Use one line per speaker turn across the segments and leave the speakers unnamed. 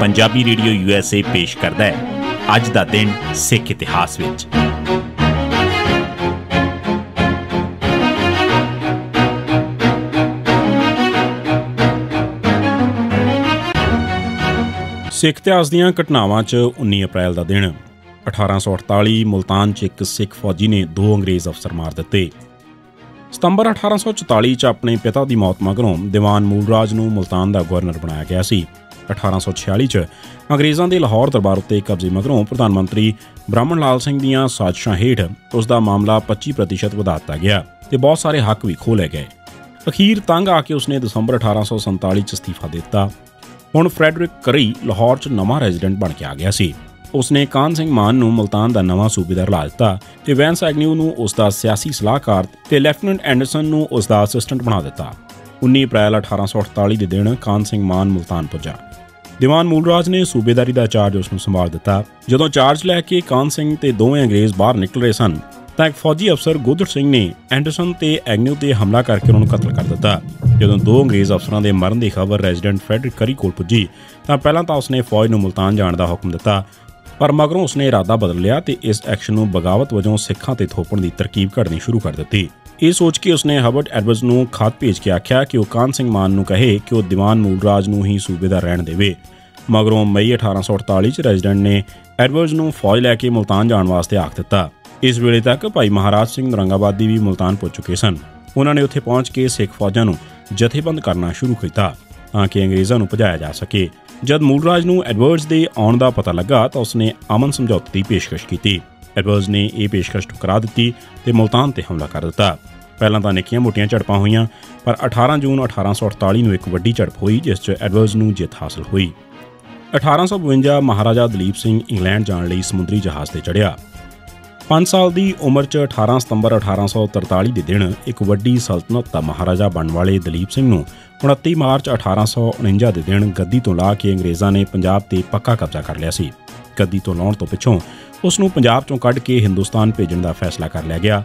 Punjabi radio USA पेश करता है अज दा दिन सिख इतिहास विच। सिख इतिहास दीआं घटनावां च 19 अप्रैल का दिन 1848 मुल्तान च एक सिख फौजी ने 2 अंग्रेज़ अफसर मार दिते। सितंबर 1844 च अपने पिता की मौत मगरों दीवान मूलराज नूं मुल्तान का गवर्नर बनाया गया सी। 1846 च अंग्रेज़ों के लाहौर दरबार उत्ते कब्जे मगरों प्रधानमंत्री ब्राह्मण लाल सिंह दीआं साजिशां हेठ उसका मामला 25% वधा दिता गया ते बहुत सारे हक भी खोह लै गए। अखीर तंग आके उसने दसंबर 1847 च अस्तीफा दिता। हुण फ्रैडरिक करी लाहौर च नवां रेजिडेंट बन के आ गया सी। उसने कान सिंह मान नूं मुल्तान का नवां सूबेदार ला दिता ते वैंस एग्न्यू नूं उसका सियासी सलाहकार ते लैफ्टिनेंट एंडरसन नूं उसका असिस्टेंट बना दिता। 19 अप्रैल 1848 के दिन कान सिंह मान मुल्तान पुजा। दीवान मूलराज ने सूबेदारी का चार्ज उसनूं संभाल दिता। जदों चार्ज लैके कान सिंह ते दोवें अंग्रेज़ बाहर निकल रहे सन तां एक फौजी अफसर गुदड़ सिंह ने एंडरसन ते एग्न्यू ते हमला करके उन्होंने कतल कर दिता। जदों 2 अंग्रेज़ अफसरां दे मरण की खबर रेजिडेंट फ्रैडरिक करी कोल पुजी तां पहलां तां उसने फौज नूं मुल्तान जाण दा हुक्म दिता, पर मगरों उसने इरादा बदल लिया ते इस एक्शन नूं बगावत वजों सिखां ते थोपण दी तरकीब घड़नी शुरू कर दित्ती। ये सोच के उसने हबर्ट एडवर्ड्स नूं खत भेज के आख्या कि वह कान सिंह मान नूं कहे कि वह दीवान मूलराज नूं ही सूबेदार रहण देवे। मगरों मई 1848 च रेजिडेंट ने एडवर्ड्स नूं फौज लैके मुल्तान जाण वास्ते आख दिता। इस वेले तक भाई महाराज सिंह औरंगाबादी भी मुल्तान पुज चुके सन। उन्होंने उत्थे पहुंच के सिख फौजां नूं जथेबंद करना शुरू किया तां कि अंग्रेज़ों नूं भजाया जा सके। जद मूलराज नूं एडवर्ड्स दे आउण दा पता लगा तो उसने अमन समझौते की पेशकश की। एडवर्ड्स ने यह पेशकश ठुकरा दी ते मुल्तान ते हमला कर दिता। पहलां तां निक्कियां मोटियां झड़पां होईयां, पर 18 जून 1848 नूं एक वड्डी झड़प हुई जिस च एडवर्ड्स नूं जित हासिल हुई। 1852 महाराजा दलीप सिंह इंग्लैंड जाण लई समुद्री जहाज़ ते चढ़िया। 5 साल की उम्र च 18 सितंबर 1843 के दिन एक वड्डी सल्तनत का महाराजा बनने वाले दलीप सिंह नूं 29 मार्च 1849 के दिन गद्दी तो ला के अंग्रेज़ों ने पंजाब ते पक्का कब्जा कर लिया सी। गद्दी तो लाउण तो पिछों उसनूं पंजाब चों कढ़ के हिंदुस्तान भेजण का फैसला कर लिया गया।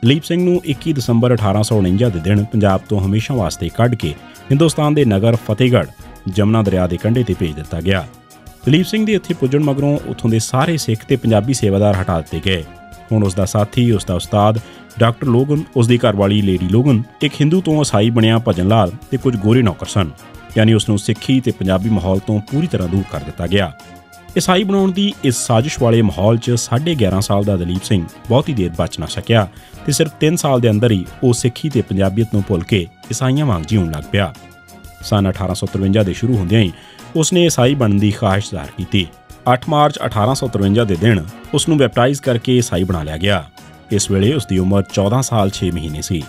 दलीप सिंह नूं 21 दिसंबर 1849 के दिन पंजाब तो हमेशा वास्ते कढ़ के हिंदुस्तान के नगर फतेहगढ़ जमुना दरिया के कंढे ते भेज दिता गया। दलीप सिंह के इत्थे पुजण मगरों उत्थों के सारे सिख ते पंजाबी सेवादार हटा दिते गए। हुण उसका साथी, उसका उस्ताद डॉक्टर लोगन, उसकी घरवाली लेडी लोगन, एक हिंदू तो ईसाई बनिया भजन लाल ते कुछ गोरे नौकर सन। यानी उसनूं सिੱਖੀ ते पंजाबी माहौल तो पूरी तरह दूर कर दिता गया। ईसाई बनाउण दी इस साजिश वाले माहौल च 11.5 साल का दलीप सिंह बहुती देर बच ना सकिया ते सिर्फ 3 साल के अंदर ही वो सिੱਖੀ ते पंजाबीयत नूं भुल के ईसाइयां वांग जीउण लग पिया। सन 1853 के शुरू होंदियां ही उसने ईसाई बनने की ख्वाहिश ज़ाहिर की। 8 मार्च 1853 के दिन उसनूं बैप्टाइज करके ईसाई बना लिया गया। इस वेले उसकी उम्र 14 साल 6 महीने सी।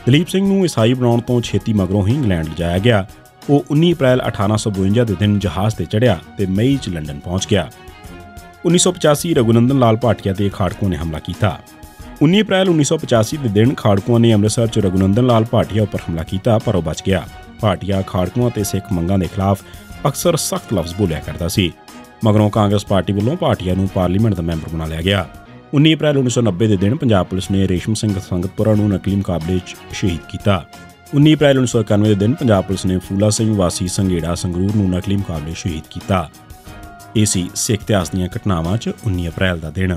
दलीप सिंह नूं ईसाई बनाउण तो छेती मगरों ही इंग्लैंड लिजाया गया। वो 19 अप्रैल 1852 के दिन जहाज़ ते चढ़िया ते मई च लंडन पहुंच गया। 1985 रघुनंदन लाल भाटिया ते खाड़कुओं ने हमला किया। 19 अप्रैल 1985 के दिन खाड़कुओं ने अमृतसर च रघुनंदन लाल भाटिया पर हमला किया, पर वह बच गया। भाटिया खाड़कुओं ते सिख मंगां के खिलाफ अक्सर सख्त लफ्ज़ बोलिया करता सी। मगरों कांग्रेस पार्टी वालों भाटिया नूं पार्लीमेंट का मैंबर बना लिया गया। 19 अप्रैल 1990 के दिन पंजाब पुलिस ने रेशम सिंह संगतपुरा नूं नकली मुकाबले शहीद किया। 19 अप्रैल 1991 के दिन पंजाब पुलिस ने फूला सिंह वासी संघेड़ा संगरूर नूं नकली मुकाबले शहीद किया। इसी सिख इतिहास दीआं घटनावां च 19 अप्रैल का दिन।